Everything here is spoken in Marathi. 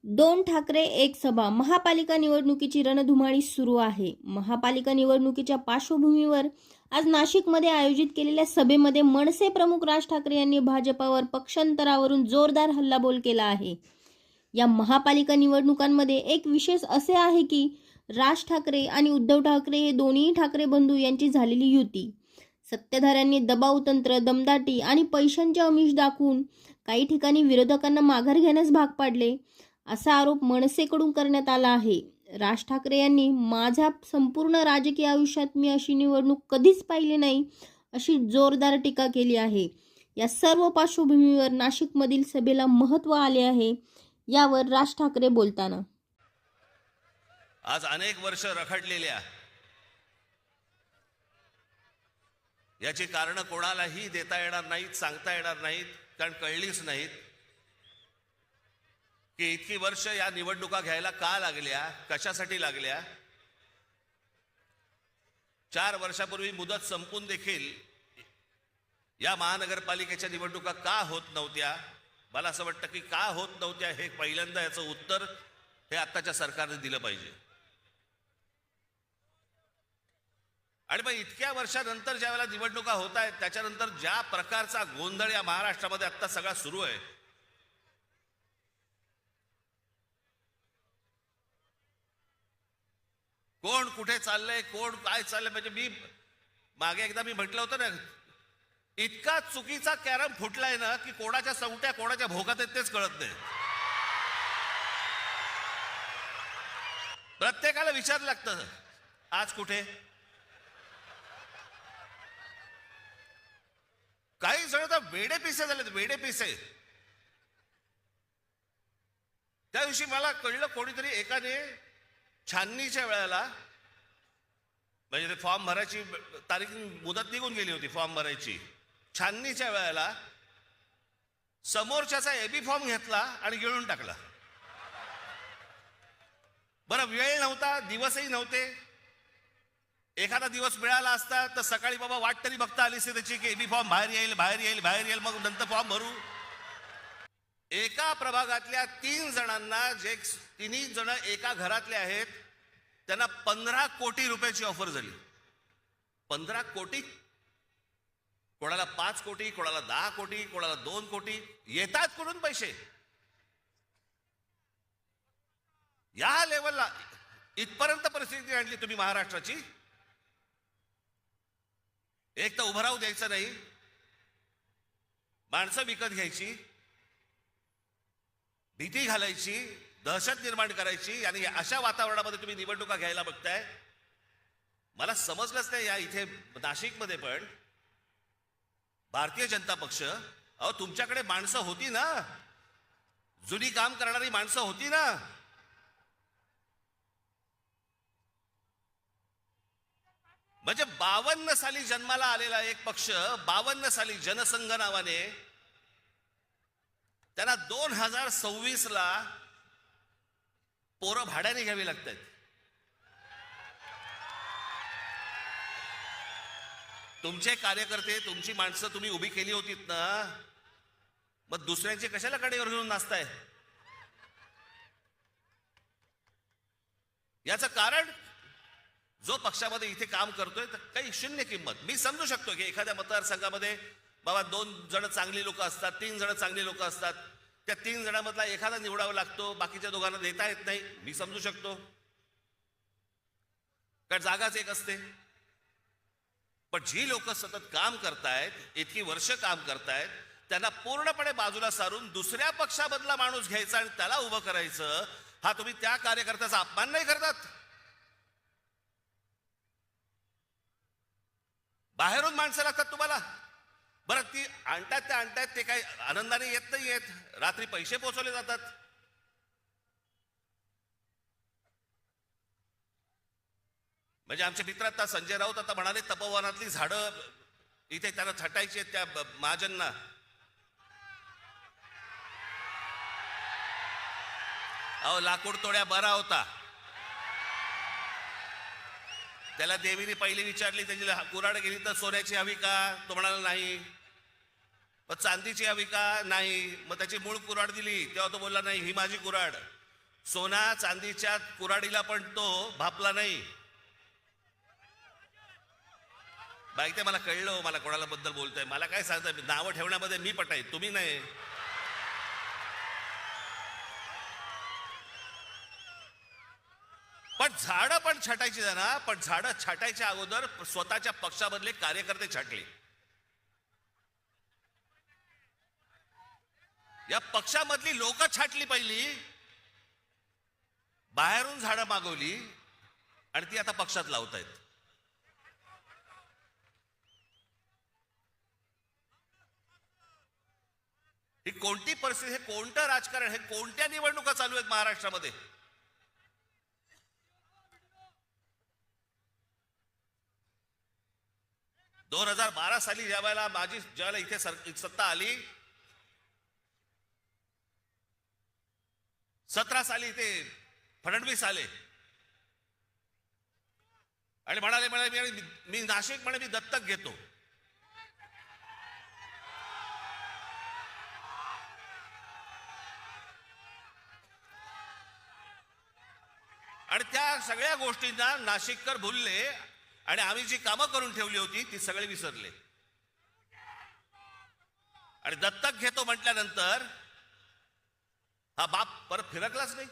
दोन ठाकरे एक सभा. महापालिका निवडणुकीची रणधुमाळी सुरू आहे. महापालिका निवडणुकीच्या पार्श्वभूमीवर आज नाशिकमध्ये आयोजित केलेल्या सभेमध्ये मनसे प्रमुख राज ठाकरे यांनी भाजपावर पक्षांतरावरून जोरदार हल्लाबोल केला आहे. या महापालिका निवडणुकांमध्ये एक विशेष असे आहे की राज ठाकरे आणि उद्धव ठाकरे हे दोन्ही ठाकरे बंधू यांची झालेली युती. सत्ताधाऱ्यांनी दबाव तंत्र, दमदाटी आणि पैशांचे आमिष दाखवून काही ठिकाणी विरोधकांना माघार घेण्यास भाग पाडले, असा आरोप मनसेकडून करण्यात आला आहे. राज ठाकरे यांनी माझ्या संपूर्ण राजकीय आयुष्यात मी अशी निवडणूक कधीच पाहिली नाही, अशी जोरदार टीका केली आहे. या सर्व पार्श्वभूमीवर नाशिकमधील सभेला महत्त्व आले आहे. यावर राज ठाकरे बोलताना, आज अनेक वर्ष रखडलेल्या याची कारण कोणालाही देता येणार नाहीत, सांगता येणार नाहीत, कारण कळलीच नाहीत की इतकी वर्ष या निवडणुका घ्यायला का लागल्या, कशासाठी लागल्या. 4 वर्षापूर्वी मुदत संपून देखील या महानगरपालिकेच्या निवडणुका का होत नव्हत्या. मला असं वाटतं की का होत नव्हत्या हे पहिल्यांदा याचं उत्तर हे आत्ताच्या सरकारने दिलं पाहिजे. आणि मग इतक्या वर्षानंतर ज्या वेळेला निवडणुका होत आहेत त्याच्यानंतर ज्या प्रकारचा गोंधळ या महाराष्ट्रामध्ये आत्ता सगळा सुरू आहे, कोण कुठे चाललंय, कोण काय चाललंय, म्हणजे मी मागे एकदा म्हटलं होतं ना, इतका चुकीचा कॅरम फुटलाय ना की कोणाच्या सवट्या कोणाच्या भोगात आहेत तेच कळत नाही. प्रत्येकाला विचारलं लागतं आज कुठे. काही जण तर वेडे पिसे झालेत, वेडे पिसे. त्या दिवशी मला कळलं, कोणीतरी एकाने छाननीच्या वेळेला, म्हणजे ते फॉर्म भरायची तारीख मुदत निघून गेली होती फॉर्म भरायची, छाननीच्या वेळेला समोरच्याचा एबी फॉर्म घेतला आणि गिळून टाकला. बरं, वेळ नव्हता, दिवसही नव्हते. एखादा दिवस मिळाला असता तर सकाळी बाबा वाट तरी बघता आली असते त्याची की एबी फॉर्म बाहेर येईल, बाहेर येईल, बाहेर येईल, मग नंतर फॉर्म भरू. एका प्रभागातल्या 3 जणांना, जे तिन्ही जण एका घरातले आहेत, त्यांना 15 कोटी रुपयाची ऑफर झाली. 15 कोटी. कोणाला 5 कोटी, कोणाला 10 कोटी, कोणाला 2 कोटी. येतात कुठून पैसे या लेवलला? इथपर्यंत परिस्थिती आणली तुम्ही महाराष्ट्राची. एक तर उभं राहू द्यायचं नाही, माणसं विकत घ्यायची, भीती घालायची, दहशत निर्माण करायची, आणि अशा वातावरणामध्ये तुम्ही निवडणुका घ्यायला बघताय. मला समजलंच नाही या इथे नाशिकमध्ये पण भारतीय जनता पक्ष, अहो तुमच्याकडे माणसं होती ना, जुनी काम करणारी माणसं होती ना. म्हणजे 52 साली जन्माला आलेला एक पक्ष, 52 साली जनसंघ नावाने, त्यांना 2026 ला पोरं भाड्याने घ्यावी लागतात. तुमचे कार्यकर्ते, तुमची माणसं तुम्ही उभी केली होतीत ना, मग दुसऱ्यांचे कशाला कडेवर घेऊन नाचताय? याचं कारण, जो पक्षामध्ये इथे काम करतोय तर काही शून्य किंमत. मी समजू शकतो की एखाद्या मतदारसंघामध्ये बाबा 2 जण चांगली लोक असतात, 3 जण चांगली लोक असतात, त्या 3 जणांमधला एखादा निवडावा लागतो, बाकीच्या दोघांना देता येत नाही. मी समजू शकतो, कारण जागाच एक असते. पण जी लोक सतत काम करतायत, इतकी वर्ष काम करतायत, त्यांना पूर्णपणे बाजूला सारून दुसऱ्या पक्षामधला माणूस घ्यायचा आणि त्याला उभं करायचं, हा तुम्ही त्या कार्यकर्त्याचा अपमान नाही करतात? बाहेरून माणसं लागतात तुम्हाला. बरं, ती आणतात ते काही आनंदाने येत नाही येत, रात्री पैसे पोचवले जातात. म्हणजे आमचे मित्र आता संजय राऊत आता म्हणाले, तपोवनातली झाडं इथे त्यांना छटायची आहेत त्या महाजनना. अहो लाकूड तोड्या बरा होता. त्याला देवीने पहिली विचारली, त्याची कुऱ्हाड गेली तर सोन्याची हवी का? तो म्हणाला नाही. मग चांदीची हवी का? नाही. मग त्याची मूळ कुऱ्हाड दिली तेव्हा तो बोलला नाही, ही माझी कुऱ्हाड. सोना चांदीच्या कुऱ्हाडीला पण तो भापला नाही. बाईक ते मला कळलं, मला कोणाला बद्दल बोलतोय, मला काय सांगताय, नावं ठेवण्यामध्ये मी पटाय, तुम्ही नाही. पण झाडं पण छाटायची ना, पण झाडं छाटायच्या अगोदर स्वतःच्या पक्षामधले कार्यकर्ते छाटले. या पक्षामधली लोक छाटली पहिली, बाहेरून झाडं मागवली आणि ती आता पक्षात लावतायत. ही कोणती परिस्थिती, हे कोणतं राजकारण, हे कोणत्या निवडणुका चालू आहेत महाराष्ट्रामध्ये? दोन 2012 साली ज्यावेळेला ज्यावेळेला इथे सत्ता आली, 17 साली इथे फडणवीस आले आणि म्हणाले मी नाशिक म्हणे मी दत्तक घेतो. आणि त्या सगळ्या गोष्टींना नाशिककर भुलले आणि आम्ही जी कामं करून ठेवली होती ती सगळे विसरले. आणि दत्तक घेतो म्हटल्यानंतर हा बाप परत फिरकलाच नाही.